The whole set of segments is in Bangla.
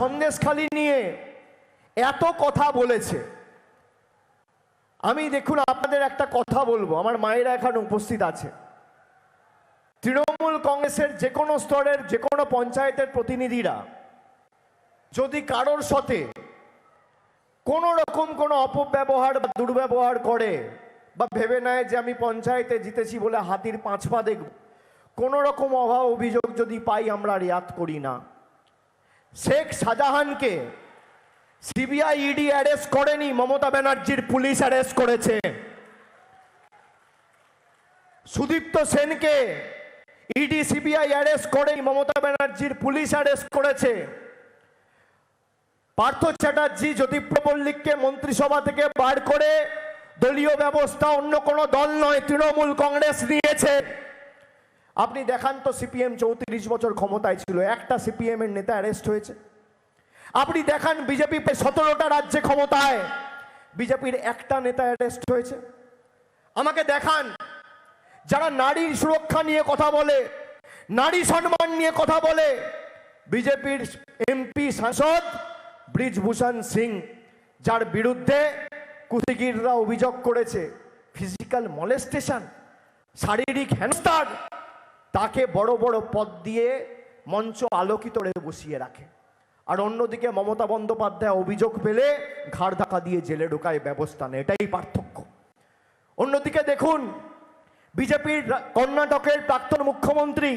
সন্দেশখালি নিয়ে এত কথা বলেছে, আমি দেখুন আপনাদের একটা কথা বলবো, আমার মায়েরা এখানে উপস্থিত আছে। তৃণমূল কংগ্রেসের যে কোনো স্তরের যে কোনো পঞ্চায়েতের প্রতিনিধিরা যদি কারোর সাথে কোনো রকম কোনো অপব্যবহার বা দুর্ব্যবহার করে বা ভেবে নেয় যে আমি পঞ্চায়েতে জিতেছি বলে হাতির পাঁচ পা দেখব, কোনো রকম অভাব অভিযোগ যদি পাই আমরা রিয়াত করি না। শেখ শাহজাহানকে সিবিআই ইডি অ্যারেস্ট করেনি, মমতা ব্যানার্জির পুলিশ অ্যারেস্ট করেছে। সুদীপ্ত সেনকে ইডি সিবিআই অ্যারেস্ট করেনি, মমতা ব্যানার্জির পুলিশ অ্যারেস্ট করেছে। পার্থ চ্যাটার্জি জ্যোতিপ্র মল্লিককে মন্ত্রিসভা থেকে বার করে দলীয় ব্যবস্থা অন্য কোনো দল নয় তৃণমূল কংগ্রেস নিয়েছে। আপনি দেখান তো সিপিএম 34 বছর ক্ষমতায় ছিল, একটা সিপিএম এর নেতা অ্যারেস্ট হয়েছে? আপনি দেখান বিজেপি 17টা রাজ্যে ক্ষমতায়, বিজেপির একটা নেতা অ্যারেস্ট হয়েছে? আমাকে দেখান যারা নারীর সুরক্ষা নিয়ে কথা বলে, নারী সম্মান নিয়ে কথা বলে, বিজেপির এমপি সাংসদ ব্রিজভূষণ সিং, যার বিরুদ্ধে কুস্তিগিররা অভিযোগ করেছে ফিজিক্যাল মলেস্টেশন, শারীরিক হেনস্থার, তাকে বড় বড় পদ দিয়ে মঞ্চ আলোকিত করে বসিয়ে রাখে। আর অন্যদিকে মমতা বন্দ্যোপাধ্যায় অভিযোগ পেলে ঘাড় ধাক্কা দিয়ে জেলে ঢোকায়, ব্যবস্থা নেই। এটাই পার্থক্য। অন্যদিকে দেখুন বিজেপির কর্ণাটকের প্রাক্তন মুখ্যমন্ত্রী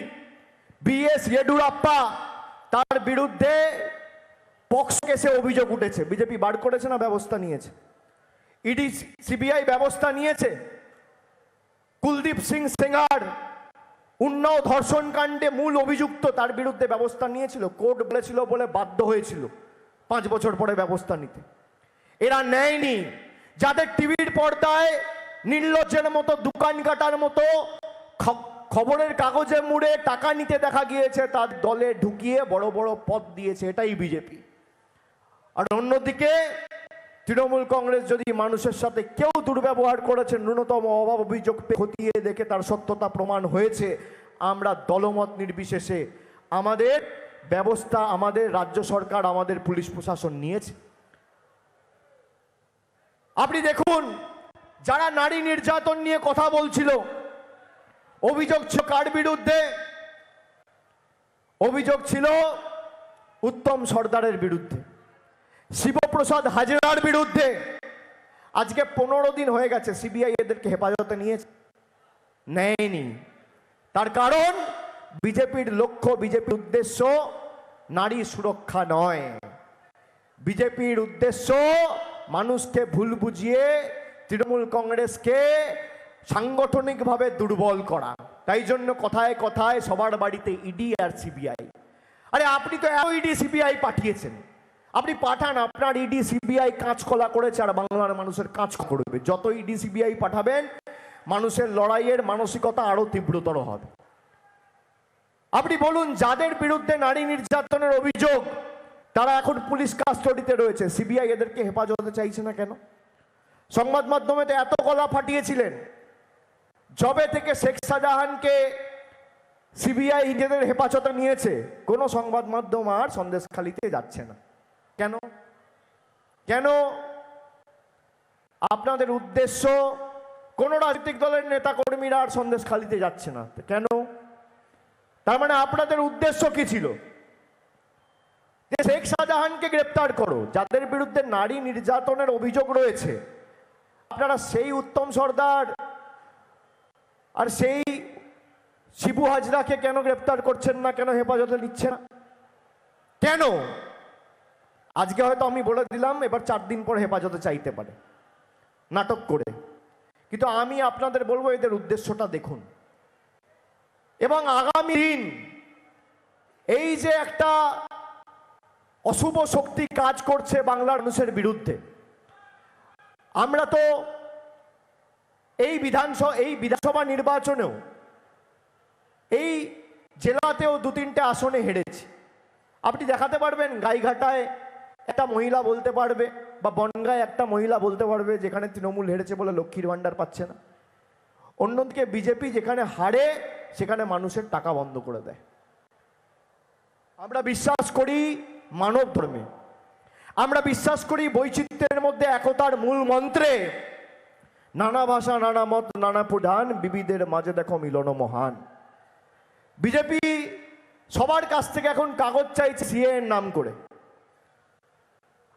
বিএস ইয়েডুরাপ্পা, তার বিরুদ্ধে পক্সো কেসে অভিযোগ উঠেছে। বিজেপি বার করেছে না ব্যবস্থা নিয়েছে? ইডি সিবিআই ব্যবস্থা নিয়েছে। কুলদীপ সিং সেঙ্গার উন্নাও ধর্ষণ কাণ্ডে মূল অভিযুক্ত, তার বিরুদ্ধে ব্যবস্থা নিয়েছিল, কোর্ট বলেছিল বলে বাধ্য হয়েছিল 5 বছর পরে ব্যবস্থা নিতে। এরা নেয়নি। যাদের টিভির পর্দায় নির্লজ্জের মতো দোকান কাটার মতো খবরের কাগজে মুড়ে টাকা নিতে দেখা গিয়েছে, তার দলে ঢুকিয়ে বড় বড় পদ দিয়েছে। এটাই বিজেপি। আর অন্যদিকে তৃণমূল কংগ্রেস যদি মানুষের সাথে কেউ দুর্ব্যবহার করেছে, ন্যূনতম অভাব অভিযোগ খতিয়ে দেখে তার সত্যতা প্রমাণ হয়েছে, আমরা দলমত নির্বিশেষে আমাদের ব্যবস্থা, আমাদের রাজ্য সরকার, আমাদের পুলিশ প্রশাসন নিয়েছে। আপনি দেখুন যারা নারী নির্যাতন নিয়ে কথা বলছিল, অভিযোগ ছিল কার বিরুদ্ধে? অভিযোগ ছিল উত্তম সর্দারের বিরুদ্ধে, শিবপ্রসাদ হাজরার বিরুদ্ধে। আজকে 15 দিন হয়ে গেছে, সিবিআই এদেরকে হেফাজতে নিয়েছে? নেয়নি। তার কারণ বিজেপির লক্ষ্য, বিজেপির উদ্দেশ্য নারী সুরক্ষা নয়। বিজেপির উদ্দেশ্য মানুষকে ভুল বুঝিয়ে তৃণমূল কংগ্রেসকে সাংগঠনিকভাবে দুর্বল করা। তাই জন্য কথায় কথায় সবার বাড়িতে ইডি আর সিবিআই। আরে আপনি তো ইডি সিবিআই পাঠিয়েছেন, আপনি পাঠান, আপনার ইডি সিবিআই কাঁচকলা করেছে আর বাংলার মানুষের কাজ করবে। যত ইডি সিবিআই পাঠাবেন মানুষের লড়াইয়ের মানসিকতা আরো তীব্রতর হবে। আপনি বলুন যাদের বিরুদ্ধে নারী নির্যাতনের অভিযোগ তারা এখন পুলিশ কাস্টডিতে রয়েছে, সিবিআই এদেরকে হেফাজতে চাইছে না কেন? সংবাদ মাধ্যমে তো এত গলা ফাটিয়েছিলেন। জবে থেকে শেখ শাহজাহানকে সিবিআই নিজেদের হেফাজতে নিয়েছে, কোনো সংবাদ মাধ্যম আর সন্দেশখালিতে যাচ্ছে না। কেন? কেন? আপনাদের উদ্দেশ্য কোন রাজনৈতিক দলের নেতা কর্মীরা আর সন্দেশখালিতে যাচ্ছে না কেন? তার মানে আপনাদের উদ্দেশ্য কি ছিল? যে শেখ শাহজাহানকে গ্রেপ্তার করো, যাদের বিরুদ্ধে নারী নির্যাতনের অভিযোগ রয়েছে। আপনারা সেই উত্তম সর্দার আর সেই শিবু হাজরাকে কেন গ্রেপ্তার করছেন না, কেন হেফাজতে নিচ্ছেন না কেন? আজকে হয়তো আমি বলে দিলাম, এবার 4 দিন পর হেফাজতে চাইতে পারে নাটক করে, কিন্তু আমি আপনাদের বলবো এদের উদ্দেশ্যটা দেখুন। এবং আগামী দিন এই যে একটা অশুভ শক্তি কাজ করছে বাংলার মানুষের বিরুদ্ধে, আমরা তো এই বিধানসভা নির্বাচনেও এই জেলাতেও 2-3টে আসনে হেরেছি। আপনি দেখাতে পারবেন গাইঘাটায় একটা মহিলা বলতে পারবে, বা বনগাঁয় একটা মহিলা বলতে পারবে যেখানে তৃণমূল হেরেছে বলে লক্ষ্মীর ভাণ্ডার পাচ্ছে না? অন্যদিকে বিজেপি যেখানে হারে সেখানে মানুষের টাকা বন্ধ করে দেয়। আমরা বিশ্বাস করি মানব ধর্মে। আমরা বিশ্বাস করি বৈচিত্র্যের মধ্যে একতার মূল মন্ত্রে, নানা ভাষা নানা মত নানা প্রধান, বিবিধের মাঝে দেখো মিলন মহান। বিজেপি সবার কাছ থেকে এখন কাগজ চাইছে সিএ এর নাম করে,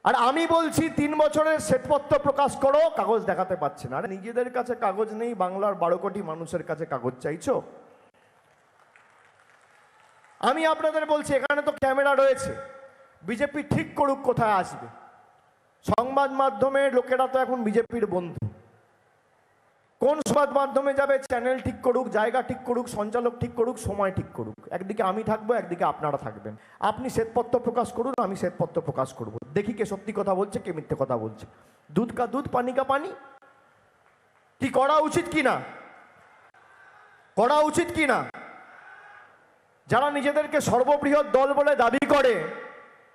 আর আমি বলছি 3 বছরের শ্বেতপত্র প্রকাশ করো, কাগজ দেখাতে পাচ্ছে না। আর নিজেদের কাছে কাগজ নেই, বাংলার 12 কোটি মানুষের কাছে কাগজ চাইছো। আমি আপনাদের বলছি, এখানে তো ক্যামেরা রয়েছে, বিজেপি ঠিক করুক কোথায় আসবে। সংবাদ মাধ্যমের লোকেরা তো এখন বিজেপির বন্ধু। কোন সংবাদ মাধ্যমে যাবে, চ্যানেল ঠিক করুক, জায়গা ঠিক করুক, সঞ্চালক ঠিক করুক, সময় ঠিক করুক, একদিকে আমি থাকবো, একদিকে আপনারা থাকবেন। আপনি শ্বেতপত্র প্রকাশ করুন, আমি শ্বেতপত্র প্রকাশ করব, দেখি কে সত্যি কথা বলছে কে মিথ্যে কথা বলছে। দুধ কা দুধ পানি কা পানি। কি করা উচিত কি না, করা উচিত কি না? যারা নিজেদেরকে সর্ববৃহৎ দল বলে দাবি করে,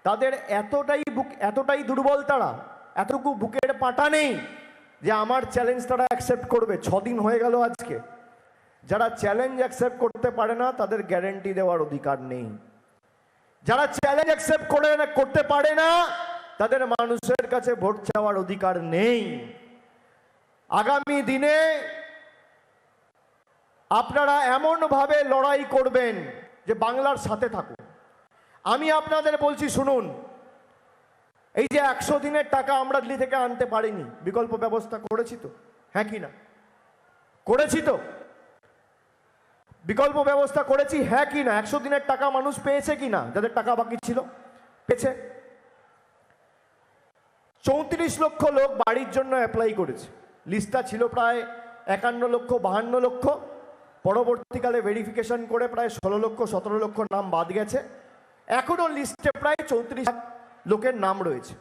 তাদের এতটাই দুর্বল, তারা এতটুকু বুকের পাটা নেই যে আমার চ্যালেঞ্জ তারা অ্যাকসেপ্ট করবে। 6 দিন হয়ে গেল আজকে। যারা চ্যালেঞ্জ অ্যাকসেপ্ট করতে পারে না, তাদের গ্যারান্টি দেওয়ার অধিকার নেই। যারা চ্যালেঞ্জ অ্যাকসেপ্ট করতে পারে না, তাদের মানুষের কাছে ভোট চাওয়ার অধিকার নেই। আগামী দিনে আপনারা এমনভাবে লড়াই করবেন যে বাংলার সাথে থাকুন। আমি আপনাদের বলছি, শুনুন, এই যে 100 দিনের টাকা আমরা দিল্লি থেকে আনতে পারিনি, বিকল্প ব্যবস্থা করেছি তো, হ্যাঁ কি না? করেছি তো, বিকল্প ব্যবস্থা করেছি, হ্যাঁ কি না? 100 দিনের টাকা মানুষ পেয়েছে কি না? যাদের টাকা বাকি ছিল পেয়েছে। 34 লক্ষ লোক বাড়ির জন্য অ্যাপ্লাই করেছে। লিস্টটা ছিল প্রায় 51 লক্ষ 52 লক্ষ। পরবর্তীকালে ভেরিফিকেশন করে প্রায় 16 লক্ষ 17 লক্ষ নাম বাদ গেছে। এখনো লিস্টে প্রায় 34 লাখ লোকের নাম রয়েছে।